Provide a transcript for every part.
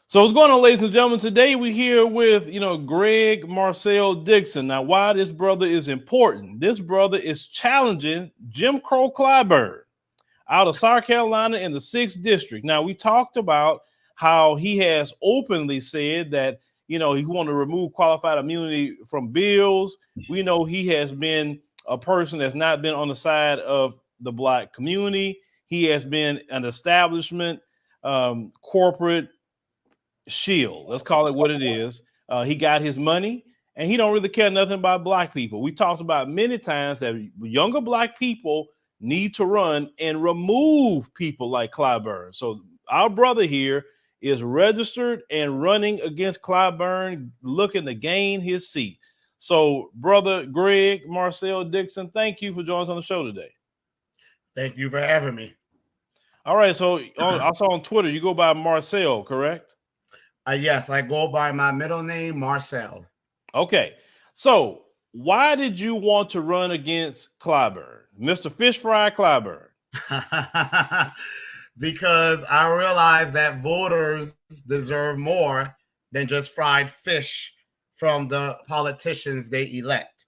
So what's going on, ladies and gentlemen? Today we're here with, Greg Marcel Dixon. Now, why this brother is important? This brother is challenging Jim Crow Clyburn out of South Carolina in the 6th district. Now, we talked about how he has openly said that, he want to remove qualified immunity from bills. We know he has been a person that's not been on the side of the black community. He has been an establishment, corporate shield. Let's call it what it is. He got his money, and he don't really care nothing about black people. We talked about many times that younger black people need to run and remove people like Clyburn. So our brother here is registered and running against Clyburn, looking to gain his seat. So, brother Greg Marcel Dixon, thank you for joining us on the show today. Thank you for having me. All right. So I saw on Twitter you go by Marcel, correct? Yes, I go by my middle name, Marcel. Okay. So why did you want to run against Clyburn, Mr. Fish Fry Clyburn? Because I realize that voters deserve more than just fried fish from the politicians they elect.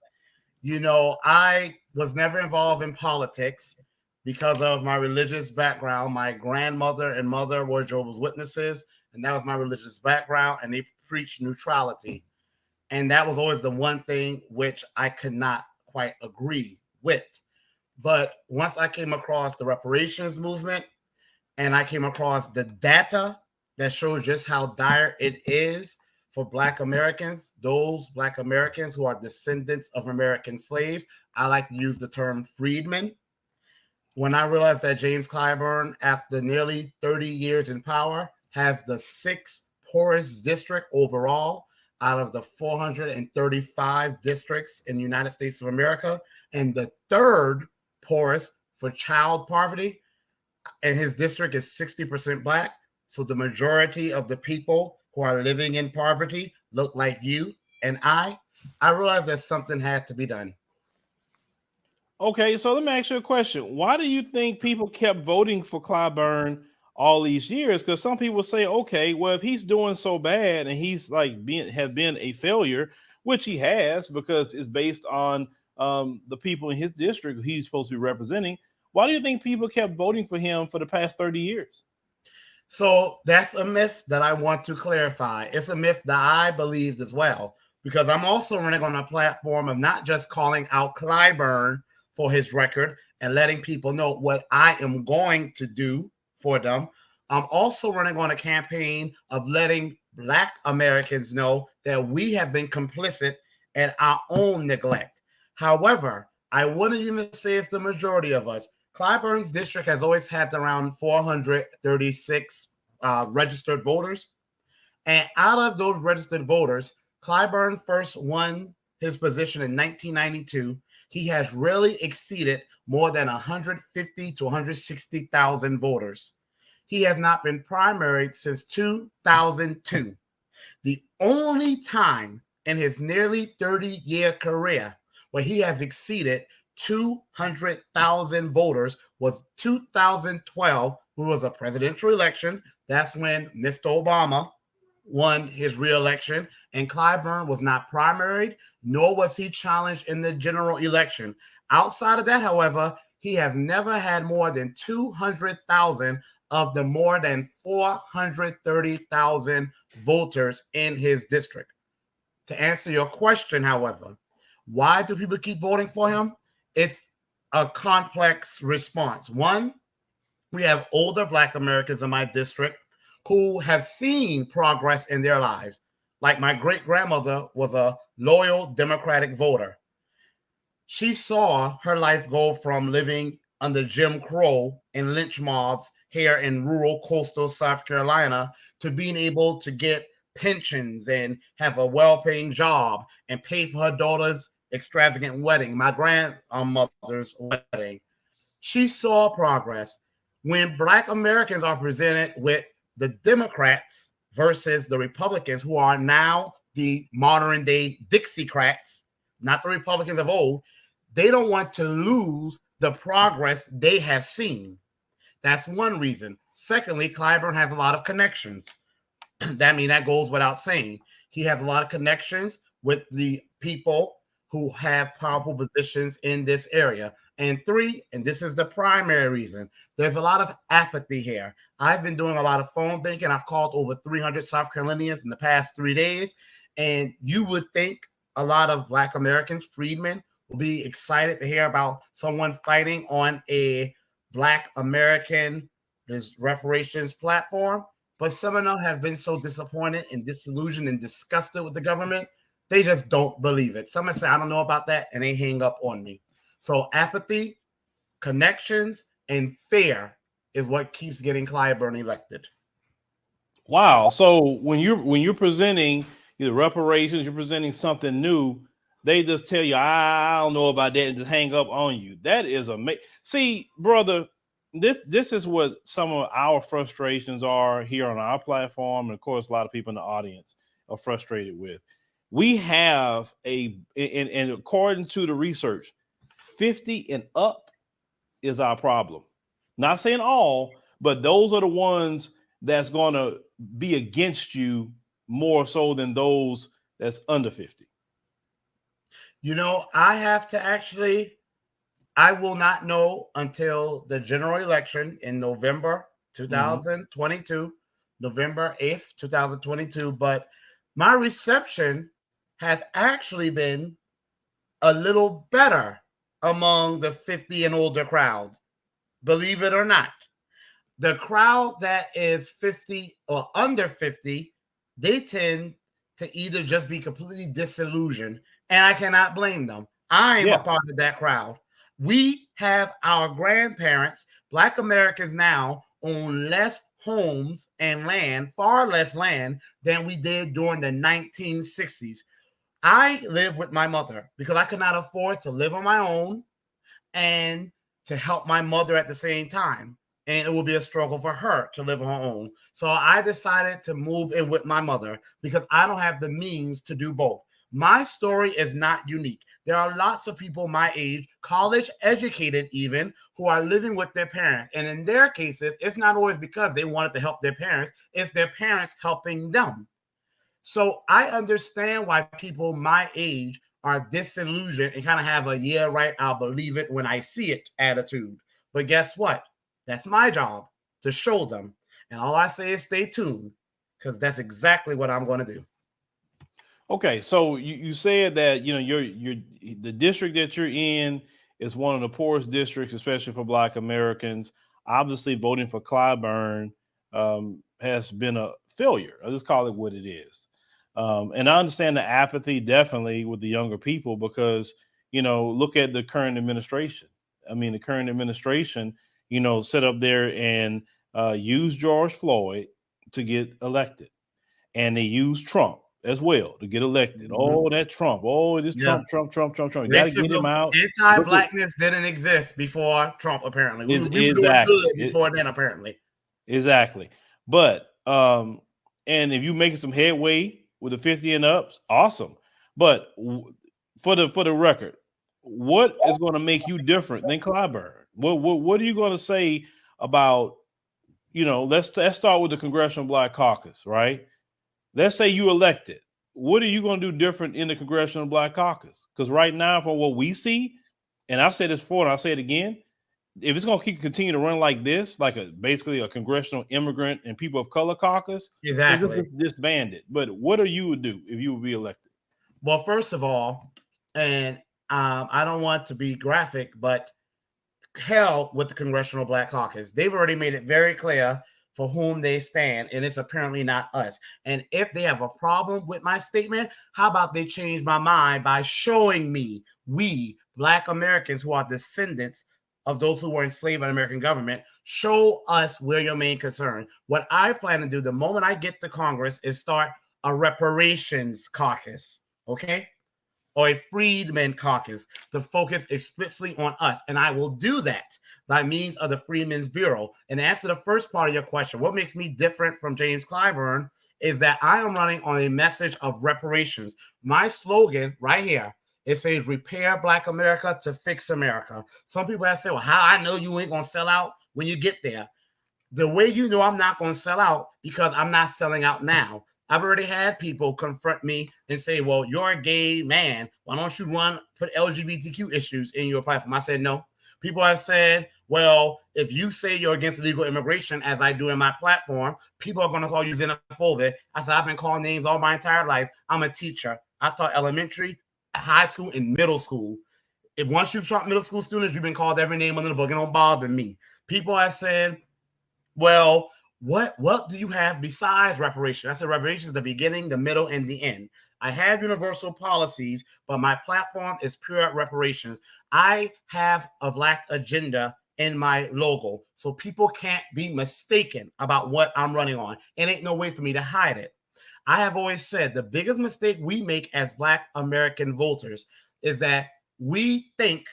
I was never involved in politics because of my religious background. My grandmother and mother were Jehovah's Witnesses, and that was my religious background, and they preached neutrality. And that was always the one thing which I could not quite agree with. But once I came across the reparations movement, and I came across the data that shows just how dire it is for Black Americans, those Black Americans who are descendants of American slaves. I like to use the term freedmen. When I realized that James Clyburn, after nearly 30 years in power, has the 6th poorest district overall out of the 435 districts in the United States of America, and the 3rd poorest for child poverty, and his district is 60% Black. So the majority of the people who are living in poverty look like you and I realized that something had to be done. Okay, so let me ask you a question. Why do you think people kept voting for Clyburn all these years? Because some people say, okay, well, if he's doing so bad and he's like have been a failure, which he has, because it's based on the people in his district he's supposed to be representing. Why do you think people kept voting for him for the past 30 years? So that's a myth that I want to clarify. It's a myth that I believed as well, because I'm also running on a platform of not just calling out Clyburn for his record and letting people know what I am going to do for them. I'm also running on a campaign of letting Black Americans know that we have been complicit in our own neglect. However, I wouldn't even say it's the majority of us. Clyburn's district has always had around 436 registered voters. And out of those registered voters, Clyburn first won his position in 1992. He has really exceeded more than 150 to 160,000 voters. He has not been primaried since 2002. The only time in his nearly 30-year career where he has exceeded 200,000 voters was 2012, which was a presidential election. That's when Mr. Obama won his re-election, and Clyburn was not primaried, nor was he challenged in the general election. Outside of that, however, he has never had more than 200,000 of the more than 430,000 voters in his district. To answer your question, however, why do people keep voting for him? It's a complex response. One, we have older Black Americans in my district who have seen progress in their lives. Like my great-grandmother was a loyal Democratic voter. She saw her life go from living under Jim Crow and lynch mobs here in rural coastal South Carolina to being able to get pensions and have a well-paying job and pay for her daughter's extravagant wedding, my grandmother's wedding. She saw progress. When Black Americans are presented with the Democrats versus the Republicans, who are now the modern day Dixiecrats, not the Republicans of old, they don't want to lose the progress they have seen. That's one reason. Secondly, Clyburn has a lot of connections. that goes without saying. He has a lot of connections with the people who have powerful positions in this area. And three, and this is the primary reason, there's a lot of apathy here. I've been doing a lot of phone banking. I've called over 300 South Carolinians in the past 3 days. And you would think a lot of Black Americans, freedmen, will be excited to hear about someone fighting on a Black American reparations platform. But some of them have been so disappointed and disillusioned and disgusted with the government, they just don't believe it. Some say, I don't know about that, and they hang up on me. So apathy, connections, and fear is what keeps getting Clyburn elected. Wow. So when you're presenting the reparations, you're presenting something new, they just tell you, I don't know about that, and just hang up on you. That is amazing. See, brother, this is what some of our frustrations are here on our platform, and of course, a lot of people in the audience are frustrated with. We have and according to the research, 50 and up is our problem. Not saying all, but those are the ones that's going to be against you more so than those that's under 50. You know, I will not know until the general election in November 2022, November 8th, 2022. But my reception has actually been a little better among the 50 and older crowd, believe it or not. The crowd that is 50 or under 50, they tend to either just be completely disillusioned, and I cannot blame them. I'm a part of that crowd. We have our grandparents, Black Americans now, own less homes and land, far less land than we did during the 1960s. I live with my mother because I could not afford to live on my own and to help my mother at the same time. And it will be a struggle for her to live on her own. So I decided to move in with my mother because I don't have the means to do both. My story is not unique. There are lots of people my age, college educated even, who are living with their parents. And in their cases, it's not always because they wanted to help their parents. It's their parents helping them. So I understand why people my age are disillusioned and kind of have a, yeah, right, I'll believe it when I see it attitude. But guess what? That's my job to show them. And all I say is stay tuned, because that's exactly what I'm going to do. Okay, so you said that you're the district that you're in is one of the poorest districts, especially for Black Americans. Obviously, voting for Clyburn has been a failure. I'll just call it what it is. And I understand the apathy definitely with the younger people because look at the current administration. I mean, the current administration, sit up there and use George Floyd to get elected, and they use Trump as well to get elected. Oh, that Trump. Oh, this Trump. You got to get him out. Anti-Blackness didn't exist before Trump, apparently. We were doing good before then, apparently. Exactly. But, and if you're making some headway with the 50 and ups, awesome. But for the record, what is going to make you different than Clyburn? What are you going to say about, let's start with the Congressional Black Caucus, right? Let's say you elected. What are you going to do different in the Congressional Black Caucus? Because right now, from what we see, and I've said this before and I'll say it again, if it's going to continue to run like this, like basically a Congressional Immigrant and People of Color Caucus, exactly, disband it. But what do you would do if you would be elected? Well, first of all, and I don't want to be graphic, but hell with the Congressional Black Caucus. They've already made it very clear for whom they stand, and it's apparently not us. And if they have a problem with my statement, how about they change my mind by showing me we Black Americans who are descendants of those who were enslaved by the American government, show us where your main concern. What I plan to do the moment I get to Congress is start a reparations caucus, okay? Or a freedmen caucus to focus explicitly on us. And I will do that by means of the Freedmen's Bureau. And to answer the first part of your question, what makes me different from James Clyburn is that I am running on a message of reparations. My slogan right here, it says, repair Black America to fix America. Some people have said, well, how I know you ain't going to sell out when you get there? The way you know I'm not going to sell out, because I'm not selling out now. I've already had people confront me and say, well, you're a gay man. Why don't you put LGBTQ issues in your platform? I said, no. People have said, well, if you say you're against legal immigration, as I do in my platform, people are going to call you xenophobic. I said, I've been calling names all my entire life. I'm a teacher. I taught elementary, high school, and middle school. If once you've taught middle school students, you've been called every name under the book. It don't bother me. People have said, well, what do you have besides reparations? I said reparations is the beginning, the middle, and the end. I have universal policies, but my platform is pure reparations. I have a Black agenda in my logo, so people can't be mistaken about what I'm running on. And ain't no way for me to hide it. I have always said the biggest mistake we make as Black American voters is that we think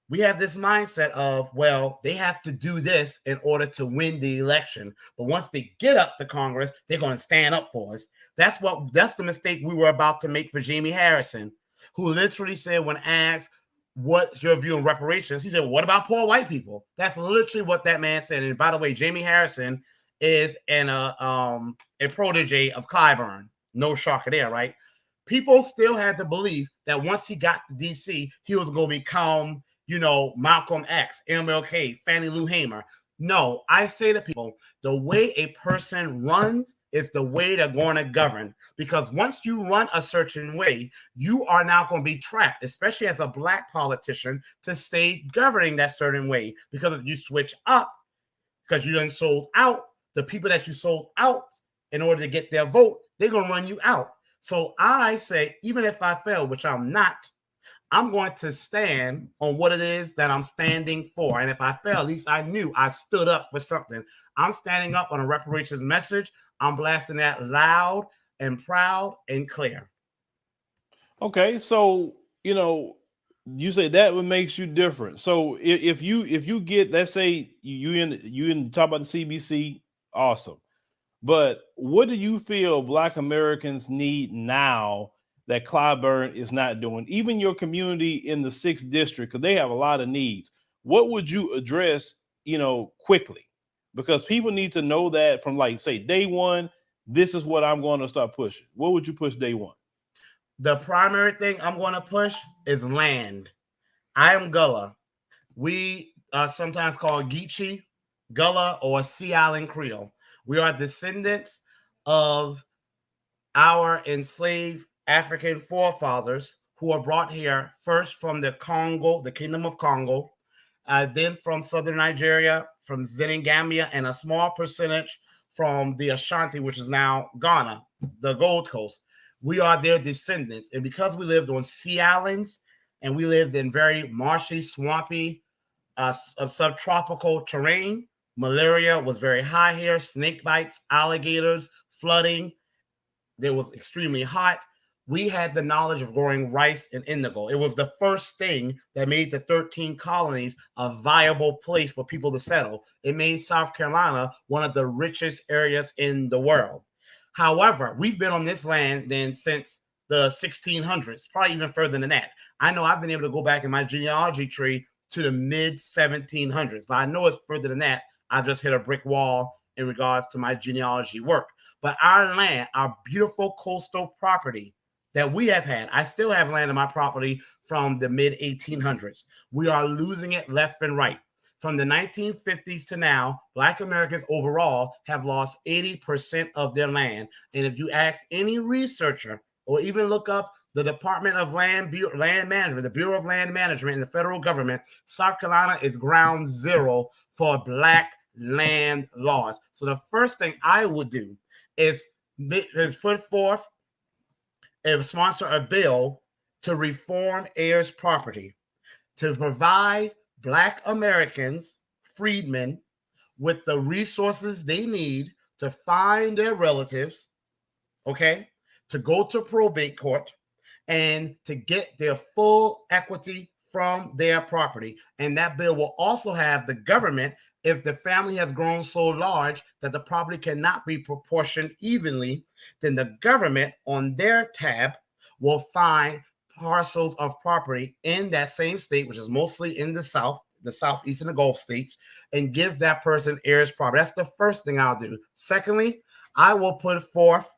we have this mindset of, well, they have to do this in order to win the election. But once they get up to Congress, they're going to stand up for us. That's the mistake we were about to make for Jamie Harrison, who literally said when asked, what's your view on reparations? He said, well, what about poor white people? That's literally what that man said. And by the way, Jamie Harrison is a protege of Clyburn. No shocker there, right? People still had to believe that once he got to D.C., he was going to become, Malcolm X, MLK, Fannie Lou Hamer. No, I say to people, the way a person runs is the way they're going to govern. Because once you run a certain way, you are now going to be trapped, especially as a Black politician, to stay governing that certain way. Because if you switch up, because you done sold out, the people that you sold out in order to get their vote, they're going to run you out. So I say, even if I fail, which I'm not, I'm going to stand on what it is that I'm standing for. And if I fail, at least I knew I stood up for something. I'm standing up on a reparations message. I'm blasting that loud and proud and clear. Okay, so you say that what makes you different. So if you get, let's say you in talk about the CBC, awesome. But what do you feel Black Americans need now that Clyburn is not doing? Even your community in the 6th district, because they have a lot of needs. What would you address, quickly? Because people need to know that from, like, say, day one, this is what I'm going to start pushing. What would you push day one? The primary thing I'm going to push is land. I am Gullah. We are sometimes called Geechee, Gullah, or Sea Island Creole. We are descendants of our enslaved African forefathers who were brought here first from the Congo, the Kingdom of Congo, then from southern Nigeria, from Senegambia, and a small percentage from the Ashanti, which is now Ghana, the Gold Coast. We are their descendants. And because we lived on sea islands and we lived in very marshy, swampy, subtropical terrain, malaria was very high here, snake bites, alligators, flooding. It was extremely hot. We had the knowledge of growing rice and indigo. It was the first thing that made the 13 colonies a viable place for people to settle. It made South Carolina one of the richest areas in the world. However, we've been on this land then since the 1600s, probably even further than that. I know I've been able to go back in my genealogy tree to the mid 1700s, but I know it's further than that. I've just hit a brick wall in regards to my genealogy work. But our land, our beautiful coastal property that we have had, I still have land on my property from the mid 1800s. We are losing it left and right. From the 1950s to now, Black Americans overall have lost 80% of their land. And if you ask any researcher or even look up the Department of Land Management, the Bureau of Land Management in the federal government, South Carolina is ground zero for Black land laws. So the first thing I would do is put forth and sponsor a bill to reform heirs property, to provide Black Americans, freedmen, with the resources they need to find their relatives, okay, to go to probate court and to get their full equity from their property. And that bill will also have the government, if the family has grown so large that the property cannot be proportioned evenly, then the government on their tab will find parcels of property in that same state, which is mostly in the South, the Southeast and the Gulf states, and give that person heirs property. That's the first thing I'll do. Secondly, I will put forth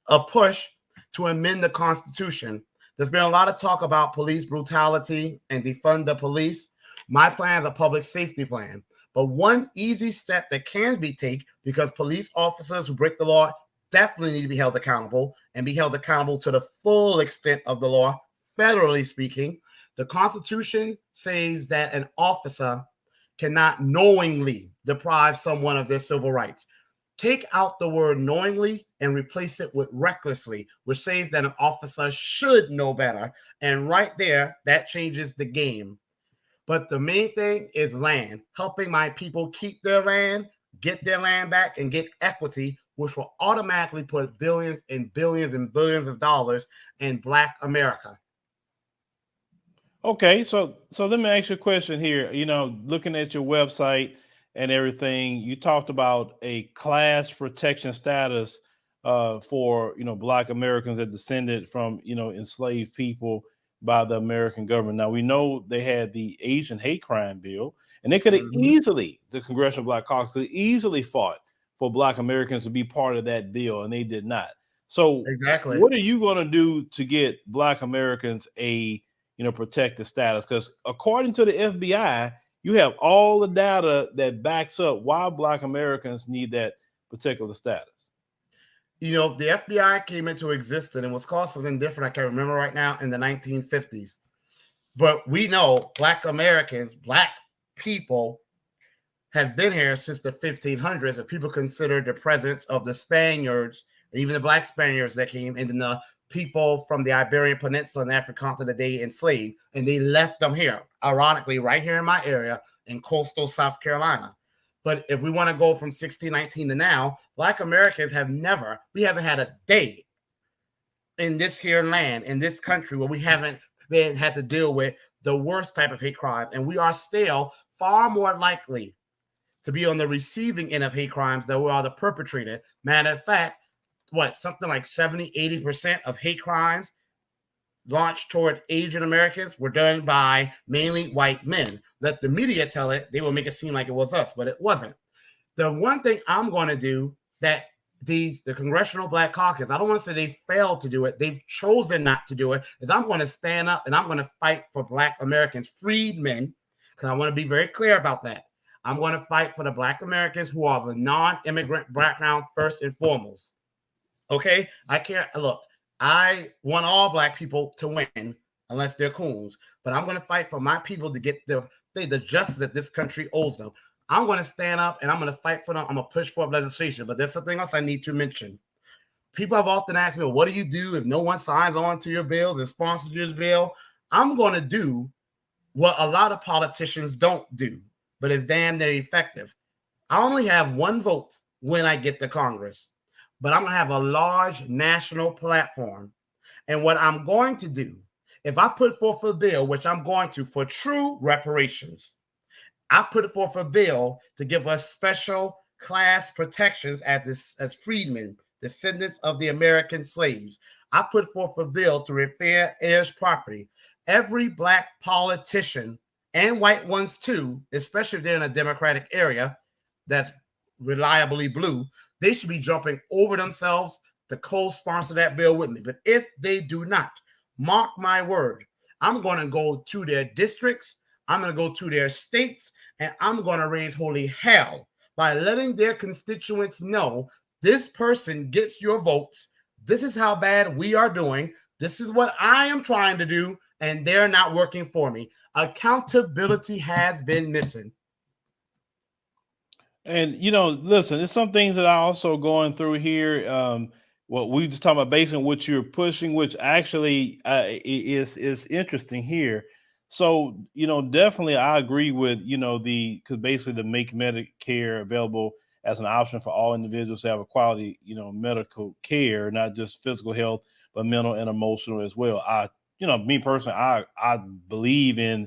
a push to amend the Constitution. There's been a lot of talk about police brutality and defund the police. My plan is a public safety plan. But one easy step that can be taken, because police officers who break the law definitely need to be held accountable and be held accountable to the full extent of the law, federally speaking. The Constitution says that an officer cannot knowingly deprive someone of their civil rights. Take out the word knowingly and replace it with recklessly, which says that an officer should know better. And right there, that changes the game. But the main thing is land, helping my people keep their land, get their land back, and get equity, which will automatically put billions and billions and billions of dollars in Black America. Okay, so let me ask you a question here. You know, looking at your website and everything, you talked about a class protection status for, you know, Black Americans that descended from, you know, enslaved people by the American government. Now, we know they had the Asian hate crime bill, and they could have easily, the Congressional Black Caucus could easily fought for Black Americans to be part of that bill, and they did not. So exactly, what are you going to do to get Black Americans a, you know, protected status? Because according to the FBI, you have all the data that backs up why Black Americans need that particular status. You know, the FBI came into existence and was called something different. I can't remember right now, in the 1950s. But we know Black Americans, Black people, have been here since the 1500s. And people consider the presence of the Spaniards, even the Black Spaniards that came, and then the people from the Iberian Peninsula and African continent that they enslaved, and they left them here, ironically, right here in my area in coastal South Carolina. But if we want to go from 1619 to now, Black Americans we haven't had a day in this here land, in this country, where we haven't had to deal with the worst type of hate crimes. And we are still far more likely to be on the receiving end of hate crimes than we are the perpetrator. Matter of fact, something like 70-80% of hate crimes launched toward Asian Americans were done by mainly white men. Let the media tell it, they will make it seem like it was us, but it wasn't. The one thing I'm going to do that the Congressional Black Caucus, I don't want to say they failed to do it, they've chosen not to do it, is I'm going to stand up and I'm going to fight for Black Americans, freedmen, because I want to be very clear about that. I'm going to fight for the Black Americans who are of a non-immigrant background first and foremost. Okay? I want all Black people to win unless they're coons, but I'm going to fight for my people to get the justice that this country owes them. I'm going to stand up and I'm going to fight for them. I'm going to push for legislation, but there's something else I need to mention. People have often asked me, well, what do you do if no one signs on to your bills and sponsors your bill? I'm going to do what a lot of politicians don't do, but it's damn near effective. I only have one vote when I get to Congress, but I'm going to have a large national platform. And what I'm going to do, if I put forth a bill, which I'm going to, for true reparations, I put forth a bill to give us special class protections as freedmen, descendants of the American slaves. I put forth a bill to repair heirs property. Every Black politician, and white ones too, especially if they're in a Democratic area that's reliably blue, they should be jumping over themselves to co-sponsor that bill with me. But if they do not, mark my word, I'm going to go to their districts, I'm going to go to their states, and I'm going to raise holy hell by letting their constituents know this person gets your votes. This is how bad we are doing. This is what I am trying to do, and they're not working for me. Accountability has been missing. And, you know, listen, there's some things that I also going through here. What we just talking about, based on what you're pushing, which actually is interesting here. So, you know, definitely I agree with, you know, because basically to make Medicare available as an option for all individuals to have a quality, you know, medical care, not just physical health, but mental and emotional as well. Me personally, I believe in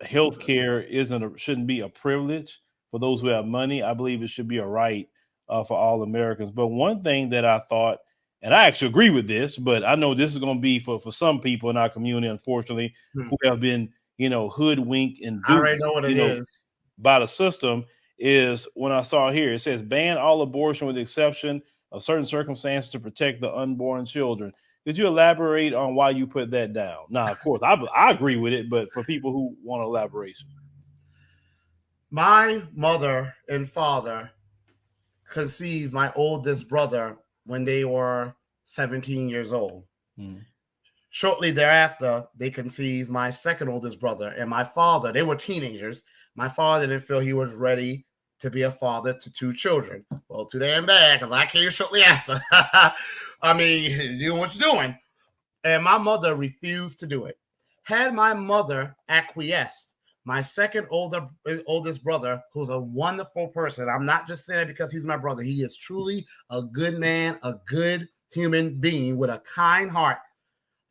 healthcare shouldn't be a privilege for those who have money. I believe it should be a right for all Americans. But one thing that I thought, and I actually agree with this, but I know this is going to be for some people in our community, unfortunately, who have been, hoodwinked and I already duped, know what it is. by the system is when I saw here, it says ban all abortion with the exception of certain circumstances to protect the unborn children. Could you elaborate on why you put that down? Now, of course, I agree with it, but for people who want elaboration. My mother and father conceived my oldest brother when they were 17 years old. Shortly thereafter, they conceived my second oldest brother and my father. They were teenagers. My father didn't feel he was ready to be a father to two children. Well, too damn bad, because I came shortly after. I mean, you're doing what you're doing. And my mother refused to do it. Had my mother acquiesced, my second oldest brother, who's a wonderful person, I'm not just saying it because he's my brother. He is truly a good man, a good human being with a kind heart,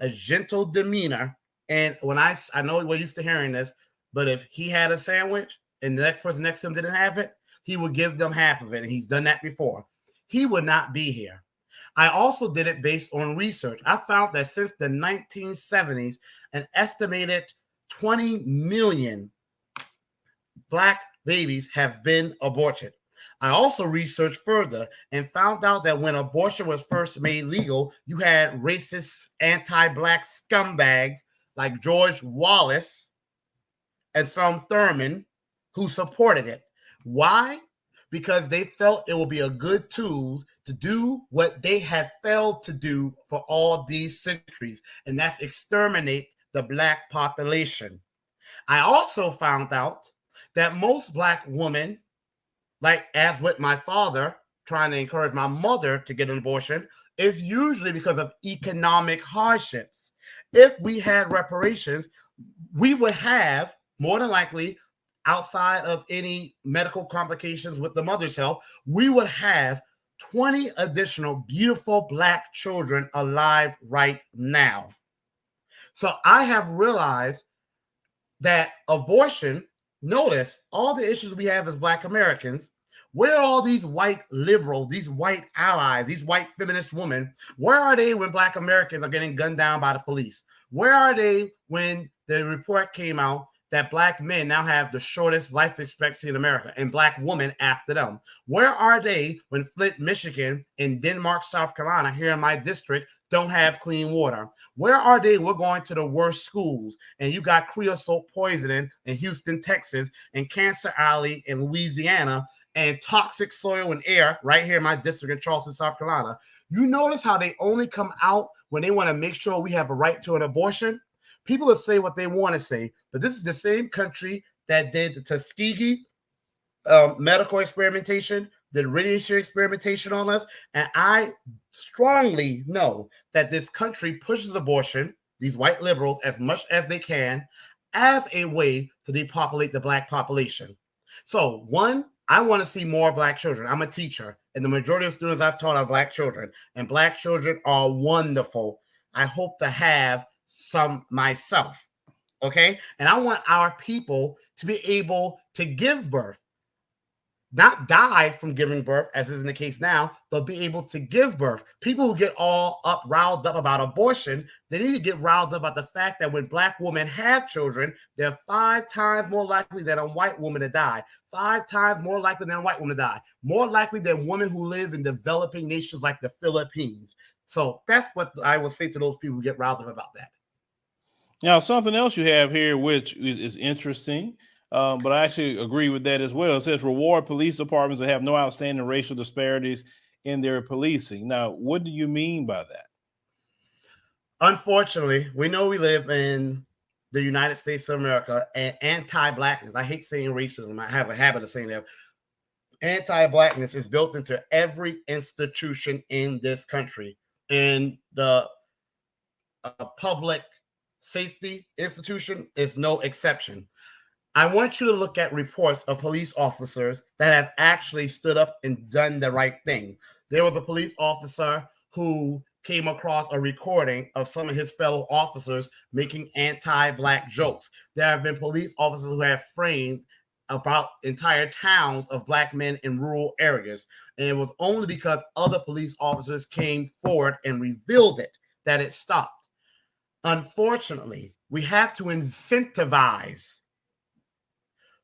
a gentle demeanor. And when I know we're used to hearing this, but if he had a sandwich and the next person next to him didn't have it, he would give them half of it. And he's done that before. He would not be here. I also did it based on research. I found that since the 1970s, an estimated 20 million Black babies have been aborted. I also researched further and found out that when abortion was first made legal, you had racist, anti-Black scumbags like George Wallace and Strom Thurmond who supported it. Why? Because they felt it would be a good tool to do what they had failed to do for all these centuries, and that's exterminate the Black population. I also found out that most Black women, like as with my father trying to encourage my mother to get an abortion, is usually because of economic hardships. If we had reparations, we would have more than likely, outside of any medical complications with the mother's health, we would have 20 additional beautiful Black children alive right now. So I have realized that abortion, notice all the issues we have as Black Americans, where are all these white liberals, these white allies, these white feminist women? Where are they when Black Americans are getting gunned down by the police? Where are they when the report came out that Black men now have the shortest life expectancy in America and Black women after them? Where are they when Flint, Michigan, and Denmark, South Carolina, here in my district, don't have clean water? Where are they? We're going to the worst schools, and you got creosote poisoning in Houston, Texas, and Cancer Alley in Louisiana, and toxic soil and air right here in my district in Charleston, South Carolina. You notice how they only come out when they want to make sure we have a right to an abortion? People will say what they want to say, but this is the same country that did the Tuskegee medical experimentation, the radiation experimentation on us. And I strongly know that this country pushes abortion, these white liberals, as much as they can, as a way to depopulate the Black population. So, one, I want to see more Black children. I'm a teacher, and the majority of students I've taught are Black children, and Black children are wonderful. I hope to have some myself, okay? And I want our people to be able to give birth, not die from giving birth, as is in the case now, but be able to give birth. People who get all riled up about abortion, they need to get riled up about the fact that when Black women have children, they're 5 times more likely than a white woman to die, 5 times more likely than a white woman to die, more likely than women who live in developing nations like the Philippines. So that's what I will say to those people who get riled up about that. Now, something else you have here, which is interesting, but I actually agree with that as well. It says reward police departments that have no outstanding racial disparities in their policing. Now, what do you mean by that? Unfortunately, we know we live in the United States of America, and anti-Blackness, I hate saying racism, I have a habit of saying that, anti-Blackness is built into every institution in this country. And the public safety institution is no exception. I want you to look at reports of police officers that have actually stood up and done the right thing. There was a police officer who came across a recording of some of his fellow officers making anti-Black jokes. There have been police officers who have framed about entire towns of Black men in rural areas. And it was only because other police officers came forward and revealed it that it stopped. Unfortunately, We have to incentivize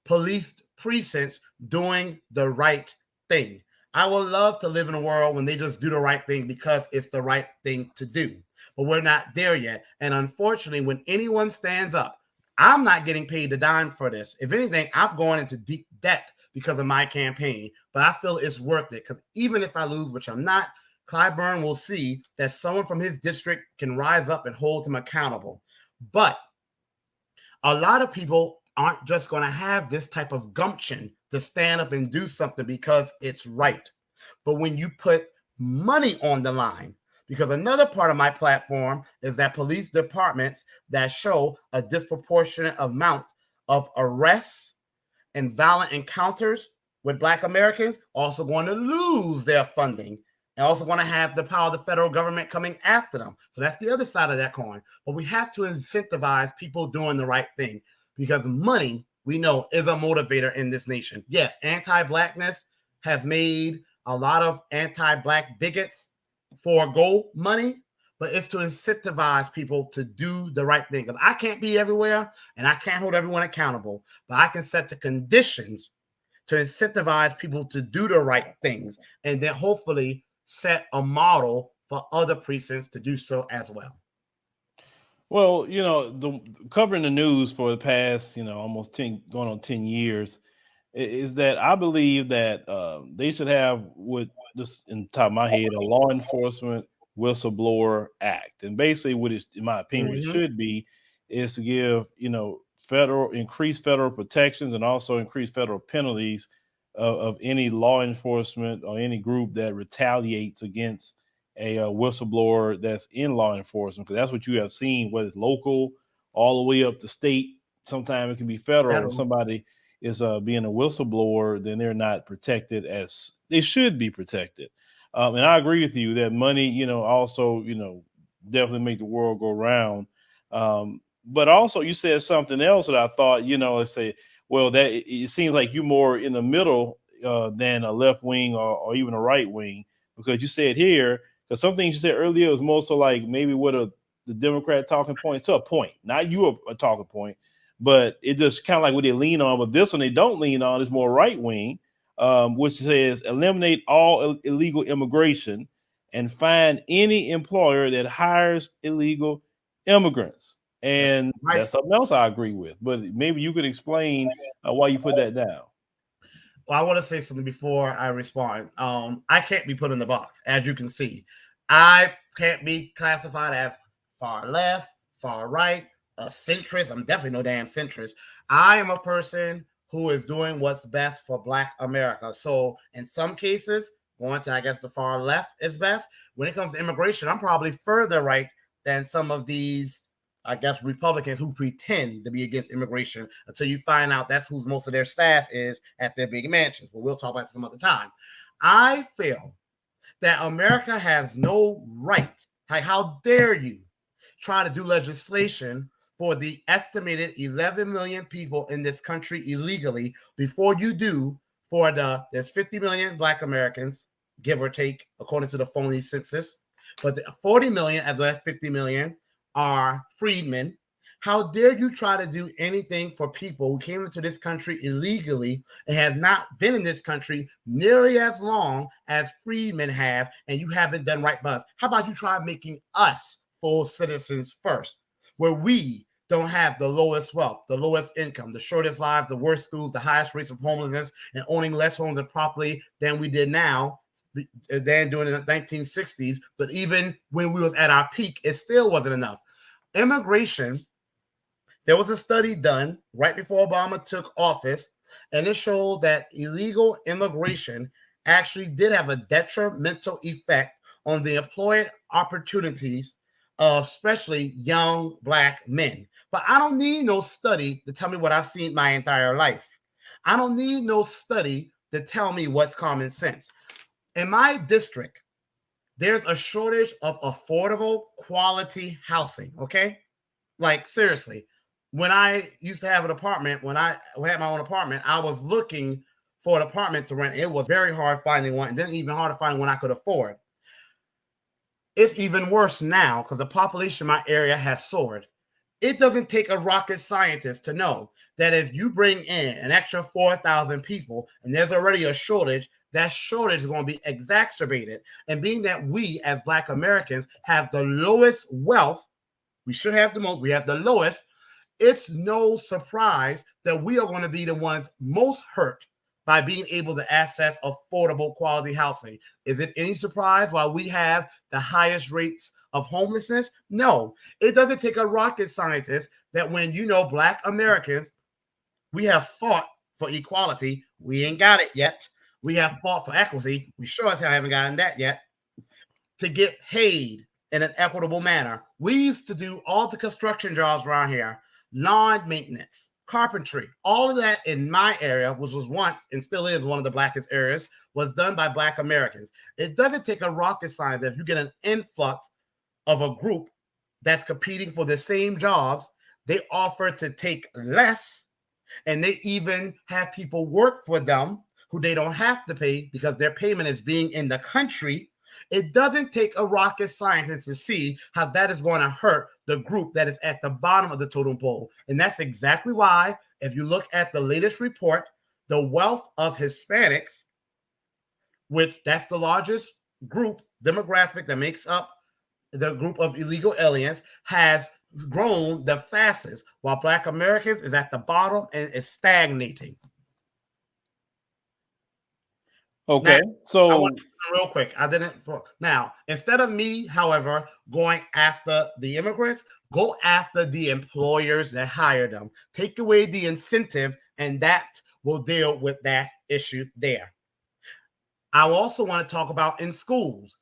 police precincts doing the right thing. I would love to live in a world when they just do the right thing because it's the right thing to do. But we're not there yet. And unfortunately, when anyone stands up, I'm not getting paid a dime for this. If anything, I've gone into deep debt because of my campaign. But I feel it's worth it because even if I lose, which I'm not, Clyburn will see that someone from his district can rise up and hold him accountable. But a lot of people aren't just going to have this type of gumption to stand up and do something because it's right. But when you put money on the line, because another part of my platform is that police departments that show a disproportionate amount of arrests and violent encounters with Black Americans also going to lose their funding and also going to have the power of the federal government coming after them. So that's the other side of that coin. But we have to incentivize people doing the right thing because money, we know, is a motivator in this nation. Yes, anti-Blackness has made a lot of anti-Black bigots forego money, but it's to incentivize people to do the right thing. Because I can't be everywhere and I can't hold everyone accountable, but I can set the conditions to incentivize people to do the right things and then hopefully set a model for other precincts to do so as well. Well, covering the news for the past, almost 10, going on 10 years, is that I believe that they should have, with this in the top of my head, a law enforcement whistleblower act. And basically what it, in my opinion, what it should be is to give, increased federal protections and also increased federal penalties of any law enforcement or any group that retaliates against a whistleblower that's in law enforcement. Because that's what you have seen, whether it's local all the way up to state. Sometimes it can be federal. If somebody is being a whistleblower, then they're not protected as they should be protected. And I agree with you that money, also, definitely make the world go round. But also you said something else that I thought, let's say, well, that it seems like you're more in the middle than a left wing or even a right wing, because you said here, because some things you said earlier was more so like maybe what the Democrat talking points to a point, not you a talking point, but it just kind of like what they lean on. But this one they don't lean on is more right wing, which says eliminate all illegal immigration and find any employer that hires illegal immigrants. And that's something else I agree with. But maybe you could explain why you put that down. Well, I want to say something before I respond. I can't be put in the box, as you can see. I can't be classified as far left, far right, a centrist. I'm definitely no damn centrist. I am a person who is doing what's best for Black America. So in some cases, going to, I guess, the far left is best. When it comes to immigration, I'm probably further right than some of these, I guess, Republicans who pretend to be against immigration until you find out that's who most of their staff is at their big mansions. But we'll talk about it some other time. I feel that America has no right. Like, how dare you try to do legislation for the estimated 11 million people in this country illegally before you do for there's 50 million Black Americans, give or take, according to the phony census. But the 40 million of that 50 million are freedmen. How dare you try to do anything for people who came into this country illegally and have not been in this country nearly as long as freedmen have, and you haven't done right by us? How about you try making us full citizens first, where we don't have the lowest wealth, the lowest income, the shortest lives, the worst schools, the highest rates of homelessness, and owning less homes and property than we did now than during the 1960s. But even when we was at our peak, it still wasn't enough. Immigration, there was a study done right before Obama took office, and it showed that illegal immigration actually did have a detrimental effect on the employment opportunities of especially young Black men. But I don't need no study to tell me what I've seen my entire life. I don't need no study to tell me what's common sense. In my district, there's a shortage of affordable quality housing, okay? Like, seriously. When I used to have an apartment, when I had my own apartment, I was looking for an apartment to rent. It was very hard finding one, and then even harder finding one I could afford. It's even worse now because the population in my area has soared. It doesn't take a rocket scientist to know that if you bring in an extra 4,000 people and there's already a shortage, that shortage is going to be exacerbated. And being that we as Black Americans have the lowest wealth, we should have the most, we have the lowest, it's no surprise that we are going to be the ones most hurt by being able to access affordable quality housing. Is it any surprise why we have the highest rates of homelessness? No, it doesn't take a rocket scientist that when Black Americans, we have fought for equality. We ain't got it yet. We have fought for equity. We sure as hell haven't gotten that yet. To get paid in an equitable manner. We used to do all the construction jobs around here, lawn maintenance, carpentry, all of that in my area, which was once and still is one of the blackest areas, was done by Black Americans. It doesn't take a rocket science if you get an influx of a group that's competing for the same jobs. They offer to take less, and they even have people work for them who they don't have to pay because their payment is being in the country. It doesn't take a rocket scientist to see how that is going to hurt the group that is at the bottom of the totem pole. And that's exactly why, if you look at the latest report, the wealth of Hispanics, that's the largest group demographic that makes up the group of illegal aliens, has grown the fastest, while Black Americans is at the bottom and is stagnating. Okay, now, so real quick, now, instead of me, however, going after the immigrants, go after the employers that hire them. Take away the incentive, and that will deal with that issue there. I also want to talk about in schools.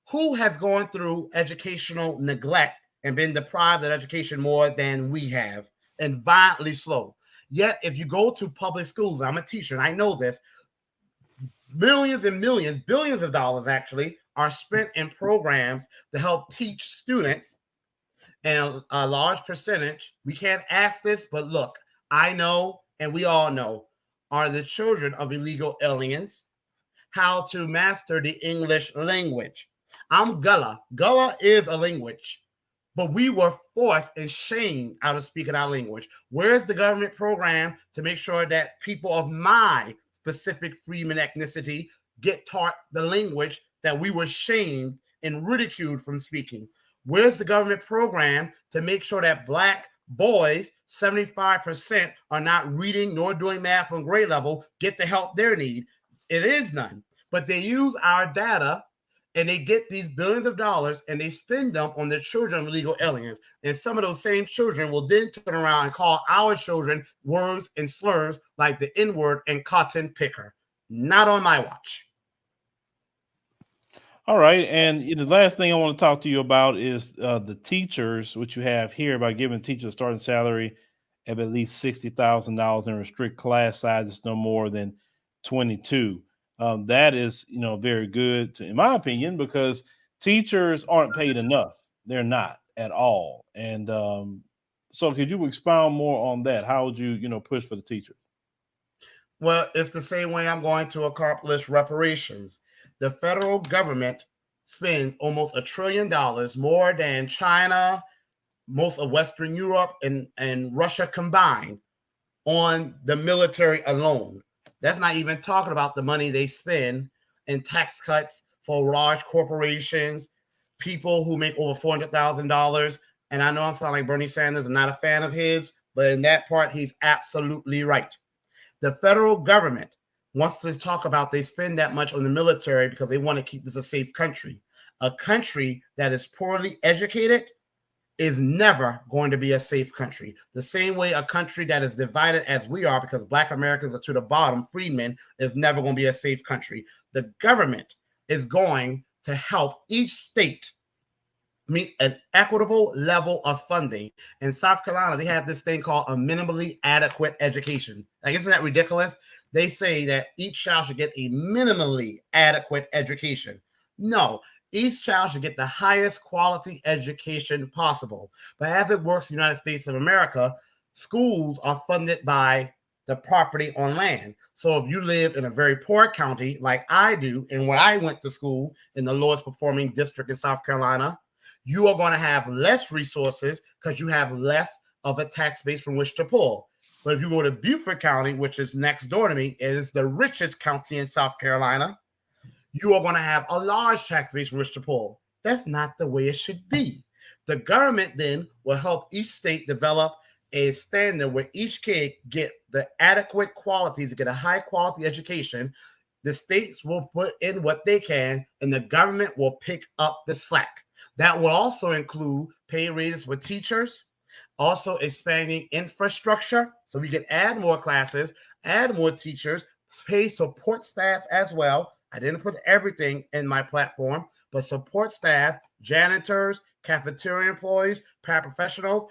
Who has gone through educational neglect and been deprived of education more than we have, and violently slow? Yet, if you go to public schools, I'm a teacher, and I know this, millions and millions, billions of dollars actually, are spent in programs to help teach students, and a large percentage, we can't ask this, but look, I know, and we all know, are the children of illegal aliens, how to master the English language. I'm Gullah. Gullah is a language, but we were forced and shamed out of speaking our language. Where's the government program to make sure that people of my specific freedman ethnicity get taught the language that we were shamed and ridiculed from speaking? Where's the government program to make sure that Black boys, 75%, are not reading nor doing math on grade level, get the help they need? It is none. But they use our data and they get these billions of dollars and they spend them on the children of illegal aliens. And some of those same children will then turn around and call our children words and slurs like the N-word and cotton picker. Not on my watch. All right. And the last thing I want to talk to you about is the teachers, which you have here, by giving teachers a starting salary of at least $60,000 and restrict class sizes no more than 22. That is, very good, in my opinion, because teachers aren't paid enough. They're not at all. And so could you expound more on that? How would you, push for the teachers? Well, it's the same way I'm going to accomplish reparations. The federal government spends almost $1 trillion more than China, most of Western Europe, and Russia combined on the military alone. That's not even talking about the money they spend in tax cuts for large corporations, people who make over $400,000. And I know I'm sounding like Bernie Sanders. I'm not a fan of his, but in that part, he's absolutely right. The federal government wants to talk about they spend that much on the military because they want to keep this a safe country. A country that is poorly educated is never going to be a safe country. The same way a country that is divided as we are, because Black Americans are to the bottom, freedmen, is never going to be a safe country. The government is going to help each state meet an equitable level of funding. In South Carolina, they have this thing called a minimally adequate education. Like, isn't that ridiculous? They say that each child should get a minimally adequate education. No, each child should get the highest quality education possible. But as it works in the United States of America, schools are funded by the property on land. So if you live in a very poor county like I do, and where I went to school in the lowest performing district in South Carolina, you are going to have less resources because you have less of a tax base from which to pull. But if you go to Beaufort County, which is next door to me, is the richest county in South Carolina, you are going to have a large tax base from which to pull. That's not the way it should be. The government then will help each state develop a standard where each kid get the adequate qualities to get a high quality education. The states will put in what they can, and the government will pick up the slack. That will also include pay raises for teachers, also expanding infrastructure so we can add more classes, add more teachers, pay support staff as well. I didn't put everything in my platform, but support staff, janitors, cafeteria employees, paraprofessionals,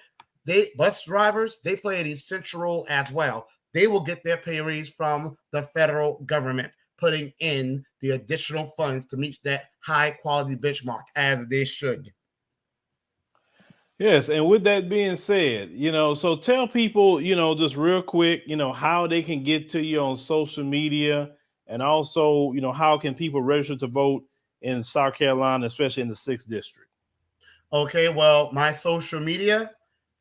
bus drivers, they play an essential role as well. They will get their pay raise from the federal government, putting in the additional funds to meet that high quality benchmark as they should. Yes, and with that being said, so tell people, just real quick, how they can get to you on social media, and also, how can people register to vote in South Carolina, especially in the 6th district? Okay, well, my social media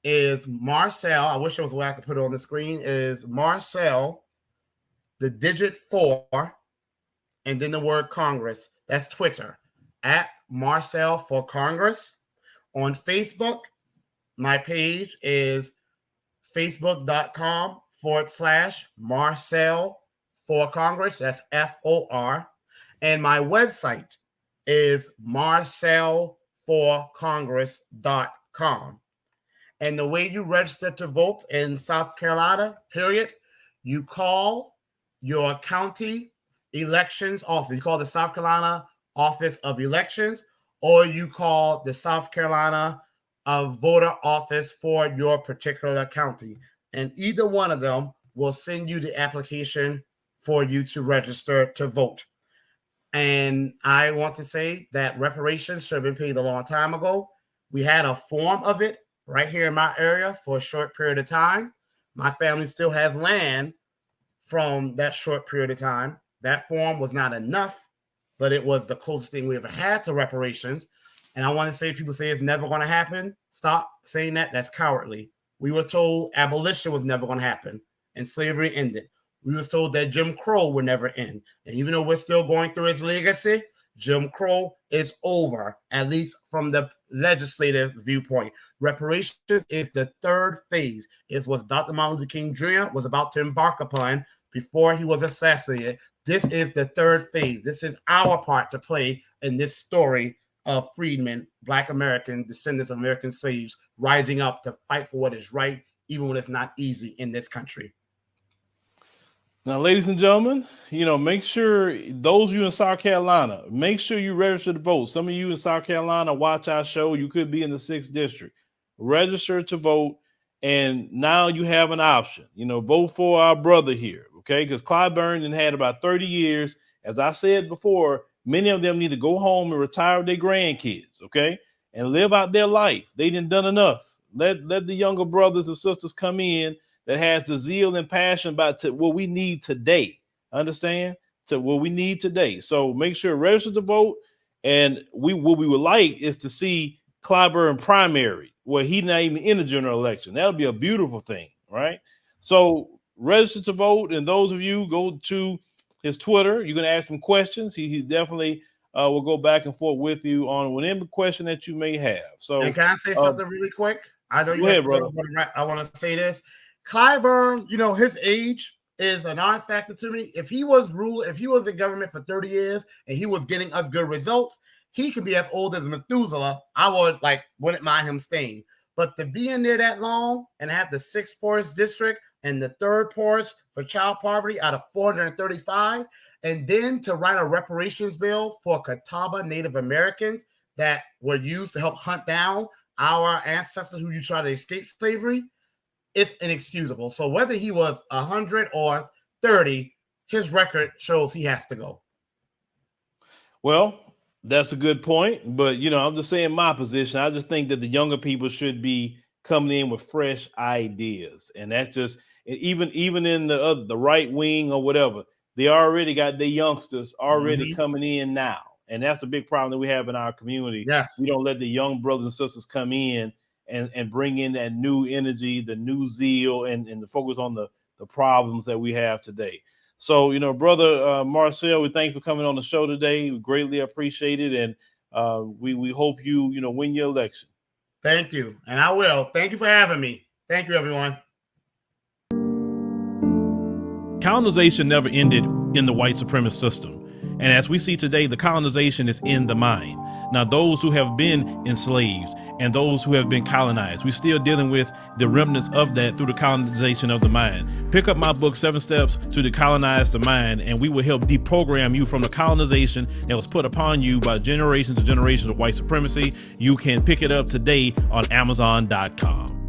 is Marcel. I wish there was a way I could put it on the screen. Is Marcel, the digit 4, and then the word Congress. That's Twitter, at Marcel for Congress. On Facebook, my page is facebook.com/Marcel for Congress. That's FOR. And my website is marcelforcongress.com. And the way you register to vote in South Carolina, period, you call your county elections office. You call the South Carolina Office of Elections, or you call the South Carolina voter office for your particular county. And either one of them will send you the application for you to register to vote. And I want to say that reparations should have been paid a long time ago. We had a form of it right here in my area for a short period of time. My family still has land from that short period of time. That form was not enough, but it was the closest thing we ever had to reparations. And I want to say, people say it's never going to happen. Stop saying that. That's cowardly. We were told abolition was never going to happen and slavery ended. We were told that Jim Crow would never end. And even though we're still going through its legacy, Jim Crow is over, at least from the legislative viewpoint. Reparations is the third phase. It's what Dr. Martin Luther King Jr. was about to embark upon before he was assassinated. This is the third phase. This is our part to play in this story of freedmen, Black American descendants of American slaves, rising up to fight for what is right, even when it's not easy in this country. Now, ladies and gentlemen, make sure those of you in South Carolina, make sure you register to vote. Some of you in South Carolina watch our show. You could be in the 6th district. Register to vote, and now you have an option. Vote for our brother here, okay? Because Clyburn had about 30 years. As I said before, many of them need to go home and retire with their grandkids, okay, and live out their life. They done enough. Let the younger brothers and sisters come in that has the zeal and passion about what we need today. Understand? To what we need today. So make sure register to vote. And what we would like is to see Clyburn primary, where he's not even in the general election. That would be a beautiful thing, right? So register to vote. And those of you go to his Twitter, you're going to ask him questions. He definitely will go back and forth with you on whatever question that you may have. So, and can I say something really quick? I know you go ahead, brother. I want to say this. Clyburn, his age is a non-factor to me. If he was in government for 30 years and he was getting us good results, he can be as old as Methuselah. I wouldn't mind him staying. But to be in there that long and have the 6th poorest district and the 3rd poorest for child poverty out of 435, and then to write a reparations bill for Catawba Native Americans that were used to help hunt down our ancestors who tried to escape slavery, it's inexcusable. So whether he was 100 or 30, his record shows he has to go. Well, that's a good point. But, I'm just saying my position. I just think that the younger people should be coming in with fresh ideas. And that's just, even in the right wing or whatever, they already got their youngsters already coming in now. And that's a big problem that we have in our community. Yes. We don't let the young brothers and sisters come in and bring in that new energy, the new zeal, and to focus on the problems that we have today. So, you know, brother Marcel, we thank you for coming on the show today. We greatly appreciate it, and we hope you win your election. Thank you, and I will. Thank you for having me. Thank you, everyone. Colonization never ended in the white supremacist system. And as we see today, the colonization is in the mind. Now, those who have been enslaved and those who have been colonized, we're still dealing with the remnants of that through the colonization of the mind. Pick up my book, 7 Steps to Decolonize the Mind, and we will help deprogram you from the colonization that was put upon you by generations and generations of white supremacy. You can pick it up today on Amazon.com.